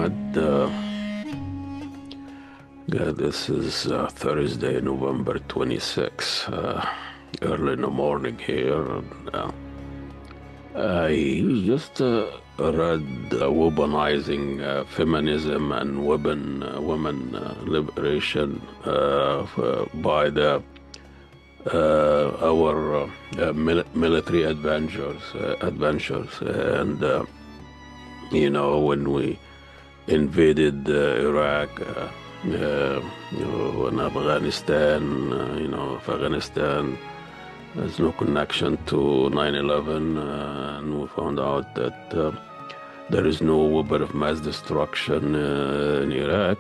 Ahmad. This is Thursday, November 26th, early in the morning here. I just read Weaponizing Feminism and Women Liberation by our military adventures. And, when we invaded Iraq, in Afghanistan, Afghanistan has no connection to 9/11, and we found out that there is no weapon of mass destruction in Iraq.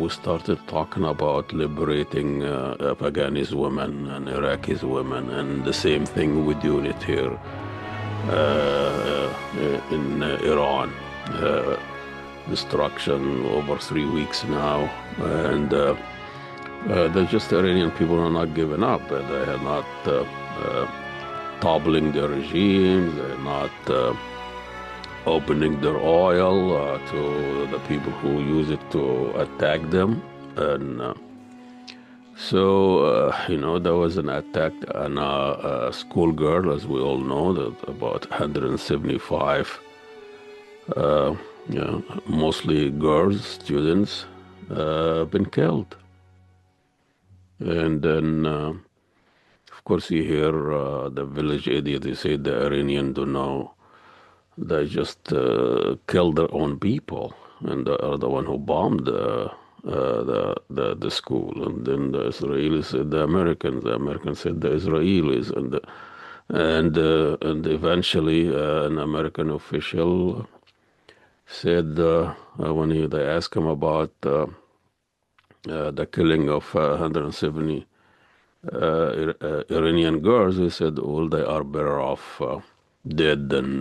We started talking about liberating Afghanis women and Iraqis women, and the same thing we're doing it here in Iran. Destruction over 3 weeks now, and the Iranian people are not giving up. They are not toppling their regimes. They're not opening their oil to the people who use it to attack them. And there was an attack on a schoolgirl, as we all know, that about 175 mostly girls, students, been killed. And then, of course, you hear the village idiot, they say the Iranian don't know. They just killed their own people, and they are the one who bombed the school. And then the Israelis said the Americans said the Israelis, and eventually an American official said when they asked him about the killing of 170 Iranian girls, he said, well, they are better off dead than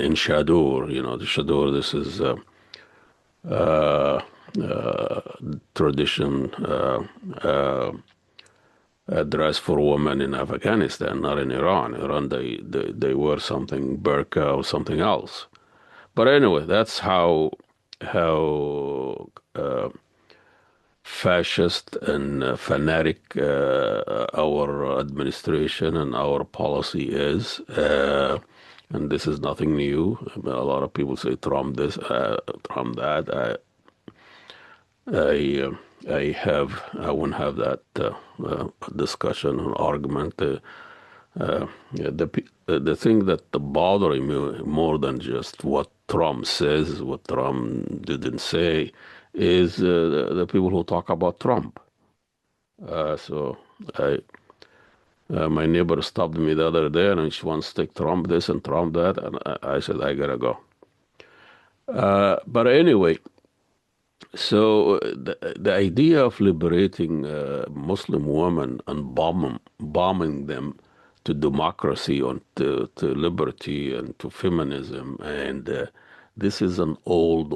in Shadur. The Shadur, this is tradition dress for women in Afghanistan, not in Iran. Iran, they wear something burqa or something else. But anyway, that's how fascist and fanatic our administration and our policy is. And this is nothing new. A lot of people say Trump this, Trump that. I wouldn't have that discussion or argument. The thing that bothering me more than just what Trump says, what Trump didn't say, is the people who talk about Trump. My neighbor stopped me the other day, and she wants to take Trump this and Trump that, and I said I gotta go. But anyway. So the idea of liberating Muslim women and bombing them to democracy and to liberty and to feminism, and this is an old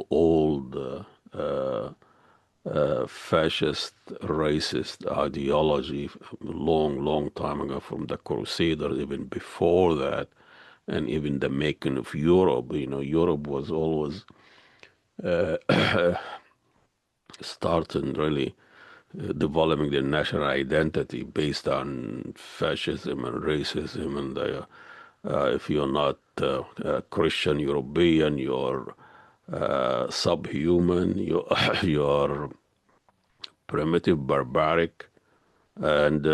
fascist, racist ideology, long time ago from the Crusaders, even before that, and even the making of Europe. Europe was always starting really developing their national identity based on fascism and racism, and if you're not Christian European, you're subhuman, you're primitive, barbaric, and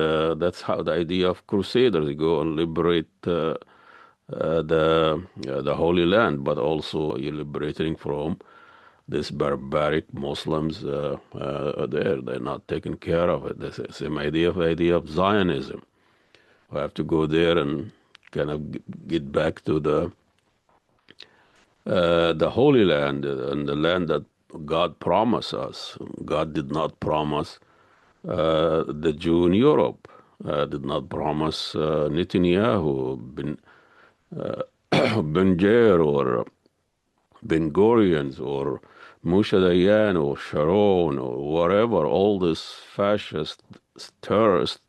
that's how the idea of Crusaders go and liberate the Holy Land, but also you're liberating from these barbaric Muslims they're not taking care of it. The same idea of Zionism. We have to go there and kind of get back to the Holy Land and the land that God promised us. God did not promise the Jew in Europe. Did not promise Netanyahu, Ben Gvir, or Ben Gurions, or Moshe Dayan, or Sharon, or whatever, all these fascist terrorist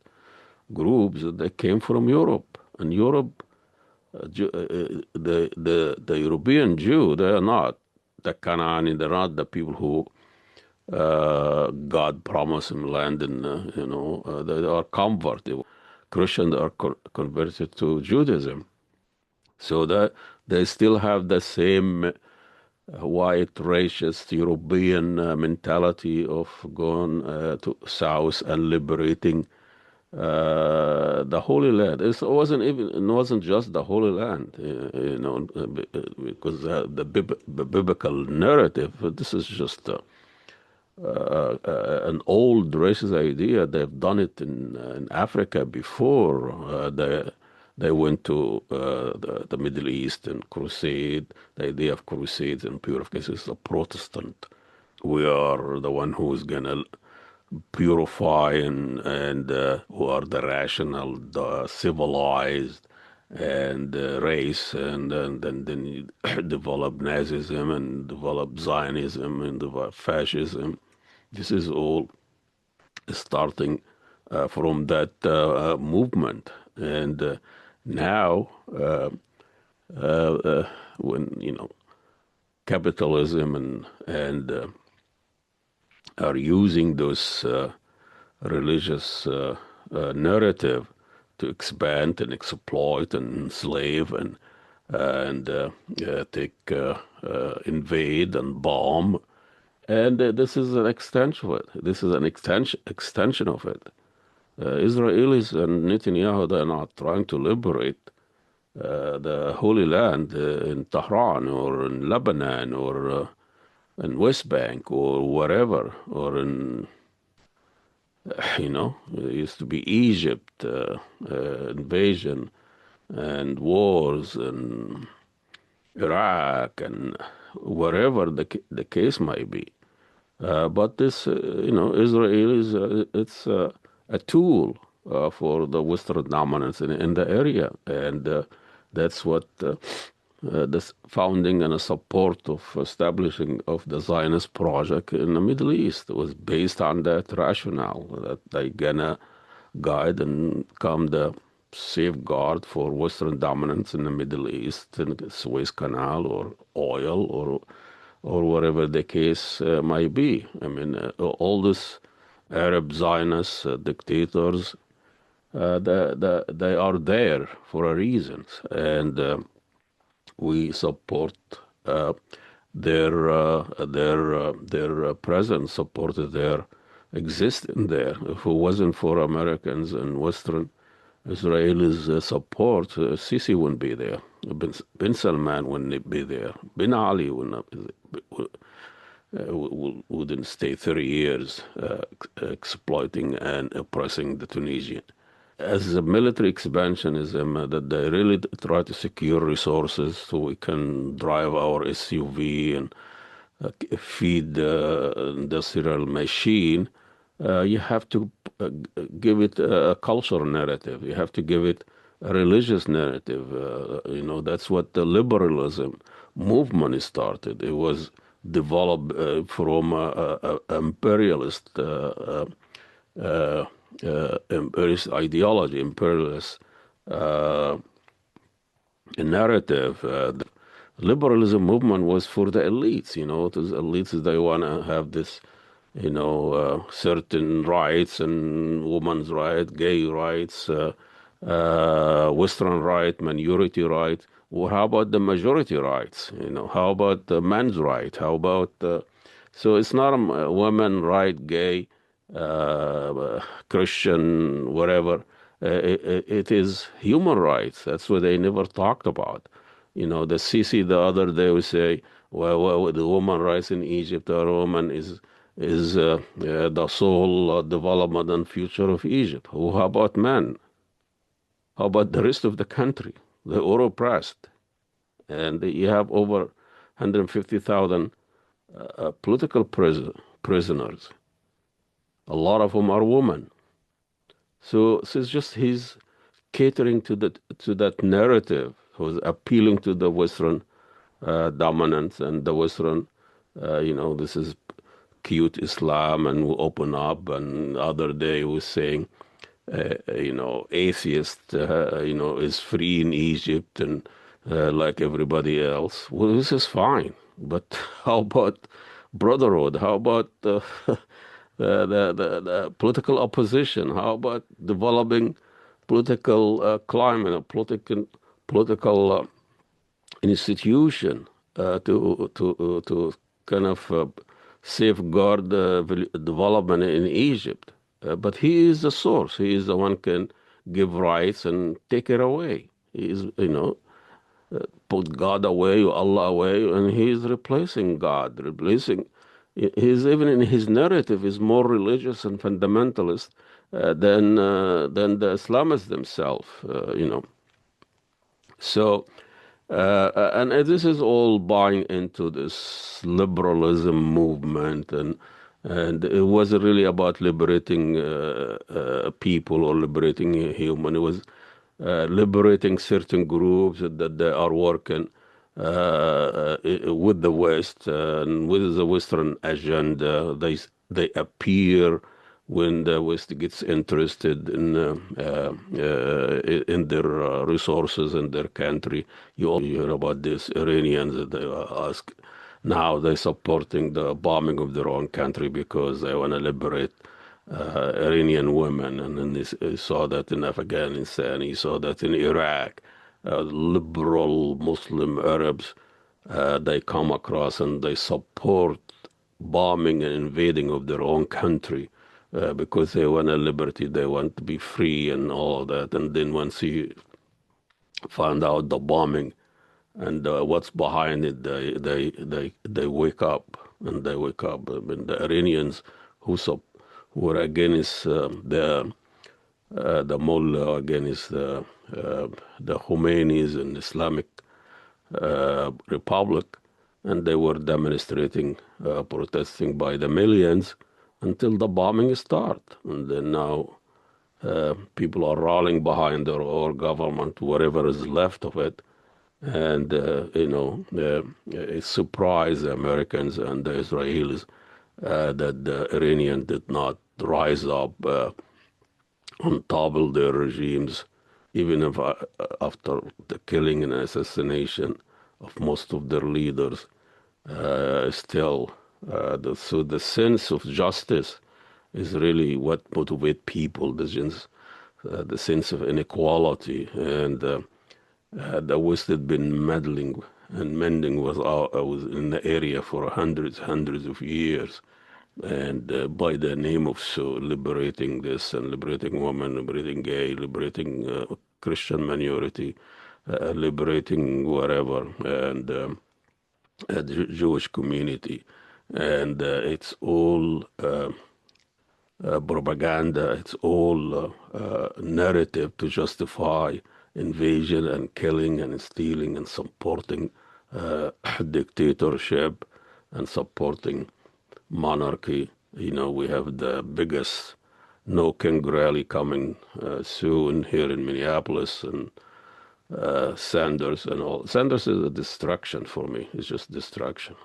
groups, they came from Europe. And Europe The European Jew, they are not the Canaani, they're not the people who God promised him land in, they are converted. Christians are converted to Judaism. So that they still have the same white racist European mentality of going to south and liberating the Holy Land. It wasn't just the Holy Land, because the biblical narrative. This is just an old racist idea. They've done it in Africa before. They went to the Middle East and crusade. The idea of crusades and purification is a Protestant. We are the one who is gonna purify and who are the rational, the civilized, and race, and then you develop Nazism and develop Zionism and develop fascism. This is all starting from that movement, and now when capitalism and are using those religious narrative to expand and exploit and enslave and take invade and bomb. And this is an extension of it. This is an extension of it. Israelis and Netanyahu, they're not trying to liberate the Holy Land in Tehran or in Lebanon or in West Bank or wherever, or in, it used to be Egypt, invasion and wars and Iraq and wherever the case might be. But this, Israel is it's a tool for the Western dominance in the area, and that's what this founding and a support of establishing of the Zionist project in the Middle East was based on that rationale that they gonna guide and come the safeguard for Western dominance in the Middle East, in the Suez Canal or oil or whatever the case might be. I mean, all these Arab Zionist dictators, they are there for a reason, and we support their presence, supported their existence there. If it wasn't for Americans and Western Israelis' support, Sisi wouldn't be there. Bin Salman wouldn't be there. Bin Ali wouldn't stay 30 years exploiting and oppressing the Tunisian. As a military expansionism, that they really try to secure resources so we can drive our SUV and feed the industrial machine. You have to give it a cultural narrative. You have to give it a religious narrative. That's what the liberalism movement started. It was developed from imperialist ideology, imperialist narrative. The liberalism movement was for the elites. The elites, they want to have this, certain rights and women's rights, gay rights, Western right, minority right. Well, how about the majority rights? How about the men's right? How about so it's not a women right, gay, Christian, whatever. It is human rights. That's what they never talked about. The Sisi the other day would say, well, the woman rights in Egypt, the woman is the sole development and future of Egypt. Well, how about men? How about the rest of the country? The oppressed. And you have over 150,000 political prisoners. A lot of them are women. So it's just he's catering to that narrative, who's appealing to the Western dominance and the Western, this is cute Islam and we open up. And the other day he was saying atheist, is free in Egypt and like everybody else. Well, this is fine. But how about brotherhood? How about the political opposition? How about developing political climate, a political institution to kind of safeguard development in Egypt. But he is the source. He is the one can give rights and take it away. He is, put God away, Allah away, and he is replacing God, replacing. He's even in his narrative is more religious and fundamentalist than the Islamists themselves. So, and this is all buying into this liberalism movement, and it wasn't really about liberating people or liberating human. It was liberating certain groups that they are working with the West and with the Western agenda. They appear when the West gets interested in their resources in their country. You all hear about these Iranians that they ask. Now they're supporting the bombing of their own country because they want to liberate Iranian women. And then he saw that in Afghanistan. He saw that in Iraq. Liberal Muslim Arabs, they come across and they support bombing and invading of their own country because they want a liberty, they want to be free and all of that. And then once you find out the bombing and what's behind it, they wake up and they wake up. I mean, the Iranians who were against the mullah, against the Khomeinis and Islamic Republic, and they were demonstrating, protesting by the millions until the bombing start. And then now people are rallying behind our government, whatever is left of it. And, it surprised the Americans and the Israelis that the Iranian did not rise up and topple their regimes, even if after the killing and assassination of most of their leaders. Still, so the sense of justice is really what motivates people. The sense of inequality, and the West had been meddling and mending was in the area for hundreds of years, and by the name of so liberating this and liberating women, liberating gay, liberating Christian minority, liberating whatever, and the Jewish community, and it's all propaganda. It's all narrative to justify invasion and killing and stealing and supporting dictatorship and supporting monarchy. We have the biggest No King rally coming soon here in Minneapolis, and Sanders and all. Sanders is a distraction for me. It's just distraction.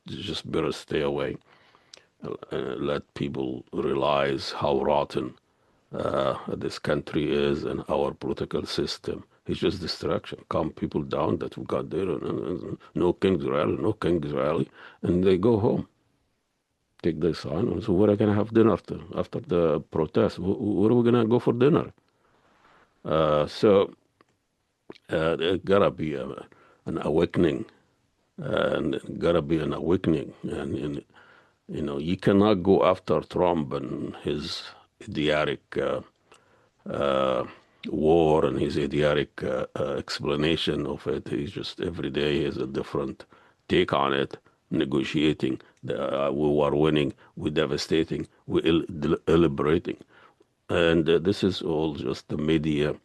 Just better stay away. Let people realize how rotten this country is and our political system. It's just distraction. Calm people down that we got there. No King's rally, no King's rally. And they go home. Take their sign. So where are we going to have dinner after the protest? Where are we going to go for dinner? So there gotta be an awakening, and gotta be an awakening. And you cannot go after Trump and his idiotic war and his idiotic explanation of it. He's just every day has a different take on it, negotiating. We are winning, we're devastating, we're deliberating. And this is all just the media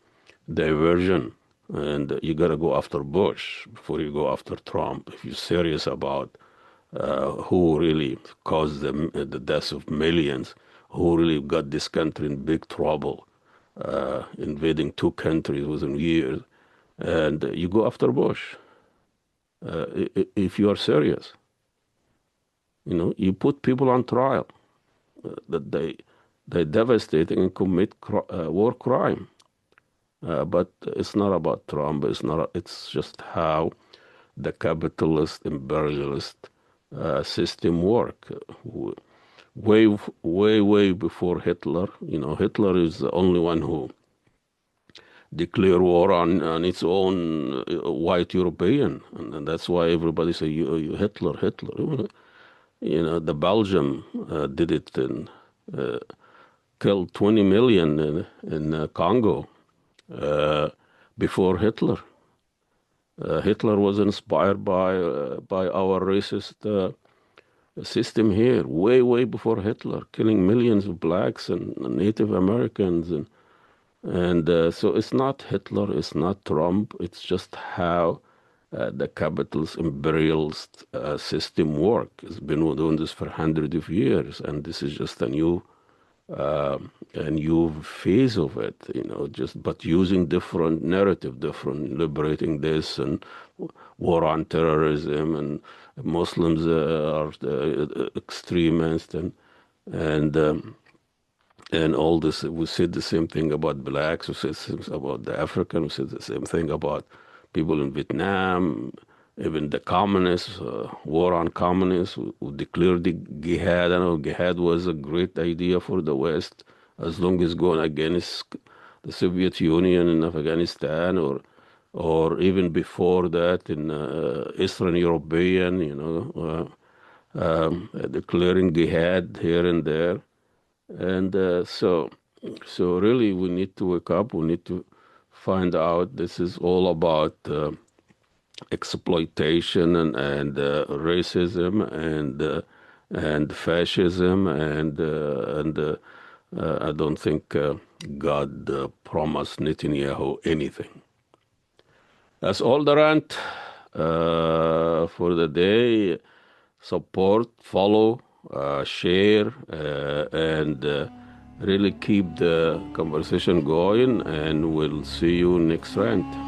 diversion. And you got to go after Bush before you go after Trump. If you're serious about who really caused the deaths of millions, who really got this country in big trouble, invading two countries within years, and you go after Bush. If you are serious, you put people on trial that they devastate and commit war crime. But it's not about Trump. It's just how the capitalist imperialist system work. Way, way, way before Hitler. Hitler is the only one who declared war on its own white European, and that's why everybody say Hitler, Hitler. The Belgium did it and killed 20 million in Congo before Hitler. Hitler was inspired by our racist system here, way, way before Hitler, killing millions of blacks and Native Americans. And so it's not Hitler, it's not Trump, it's just how the capitalist imperialist system work. It's been doing this for hundreds of years, and this is just a new phase of it, but using different narrative, different liberating this and war on terrorism and Muslims are the extremists and all this. We said the same thing about blacks. We said the same thing about the African. We said the same thing about people in Vietnam, even the communists, war on communists, who declared the jihad. I know jihad was a great idea for the West, as long as going against the Soviet Union in Afghanistan, or even before that in Eastern European, declaring jihad here and there. And so really we need to wake up. We need to find out this is all about exploitation and racism and fascism and I don't think God promised Netanyahu anything. That's all the rant for the day. Support, follow, share, and really keep the conversation going, and we'll see you next rant.